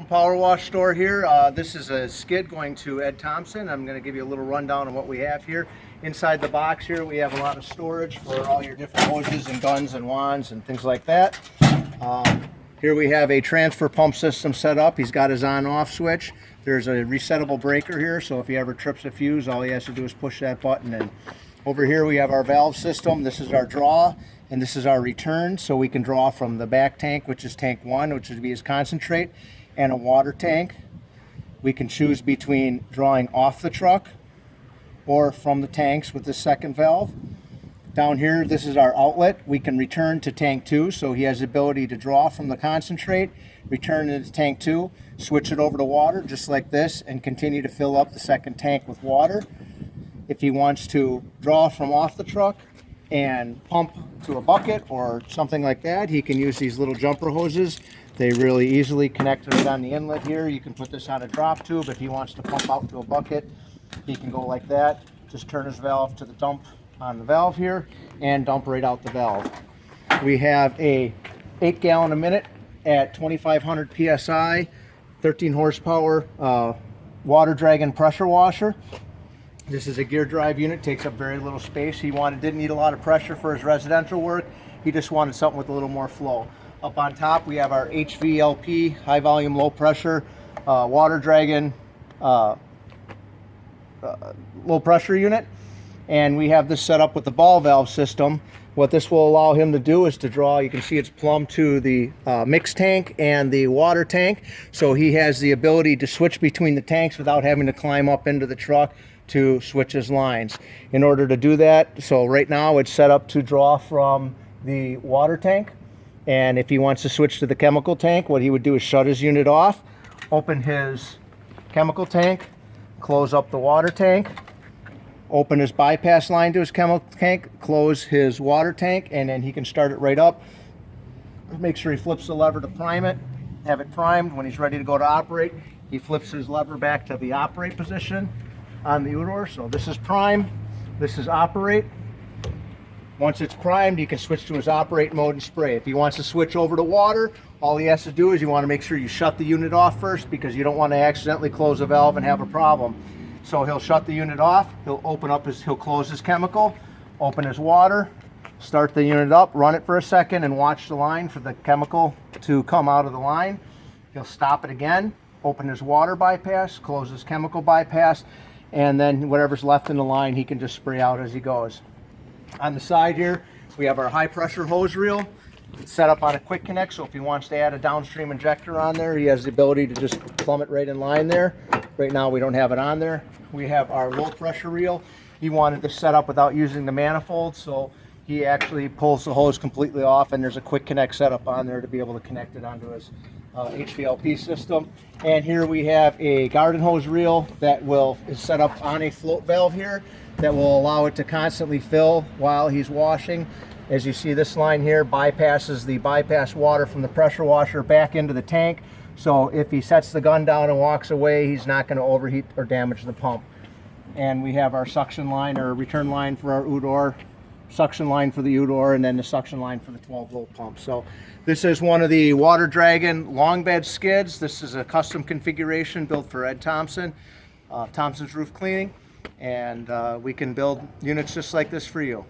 Thompson Power Wash store here. This is a skid going to Ed Thompson. I'm going to give you a little rundown on what we have here. Inside the box here we have a lot of storage for all your different hoses and guns and wands and things like that. Here we have a transfer pump system set up. He's got his on-off switch. There's a resettable breaker here, so if he ever trips a fuse, all he has to do is push that button in. Over here we have our valve system. This is our draw, and this is our return, so we can draw from the back tank, which is tank 1, which would be his concentrate, and a water tank. We can choose between drawing off the truck or from the tanks with the second valve. Down here, this is our outlet. We can return to tank 2, so he has the ability to draw from the concentrate, return into tank 2, switch it over to water just like this, and continue to fill up the second tank with water. If he wants to draw from off the truck and pump to a bucket or something like that, he can use these little jumper hoses. They really easily connect right on the inlet here. You can put this on a drop tube. If he wants to pump out to a bucket, he can go like that. Just turn his valve to the dump on the valve here and dump right out the valve. We have a 8 gallon a minute at 2,500 psi, 13 horsepower water dragon pressure washer. This is a gear drive unit, takes up very little space. He didn't need a lot of pressure for his residential work. He just wanted something with a little more flow. Up on top we have our HVLP, high volume, low pressure water dragon low pressure unit. And we have this set up with the ball valve system. What this will allow him to do is to draw, you can see it's plumbed to the mixed tank and the water tank. So he has the ability to switch between the tanks without having to climb up into the truck to switch his lines. In order to do that, so right now it's set up to draw from the water tank. And if he wants to switch to the chemical tank, what he would do is shut his unit off, open his chemical tank, close up the water tank, open his bypass line to his chemical tank, close his water tank, and then he can start it right up. Make sure he flips the lever to prime it, have it primed. When he's ready to go to operate, he flips his lever back to the operate position on the Udor. So this is prime, this is operate. Once it's primed, you can switch to his operate mode and spray. If he wants to switch over to water, all he has to do is you want to make sure you shut the unit off first, because you don't want to accidentally close a valve and have a problem. So he'll shut the unit off, he'll close his chemical, open his water, start the unit up, run it for a second, and watch the line for the chemical to come out of the line. He'll stop it again, open his water bypass, close his chemical bypass, and then whatever's left in the line he can just spray out as he goes. On the side here we have our high pressure hose reel. It's set up on a quick connect, so if he wants to add a downstream injector on there, he has the ability to just plumb it right in line there. Right now we don't have it on there. We have our low pressure reel. He wanted to set up without using the manifold, so he actually pulls the hose completely off, and there's a quick connect setup on there to be able to connect it onto his HVLP system. And here we have a garden hose reel that is set up on a float valve here that will allow it to constantly fill while he's washing. As you see, this line here bypasses the bypass water from the pressure washer back into the tank. So if he sets the gun down and walks away, he's not going to overheat or damage the pump. And we have our suction line or return line for our Udor, suction line for the Udor, and then the suction line for the 12-volt pump. So this is one of the Water Dragon long bed skids. This is a custom configuration built for Ed Thompson, Thompson's Roof Cleaning, and we can build units just like this for you.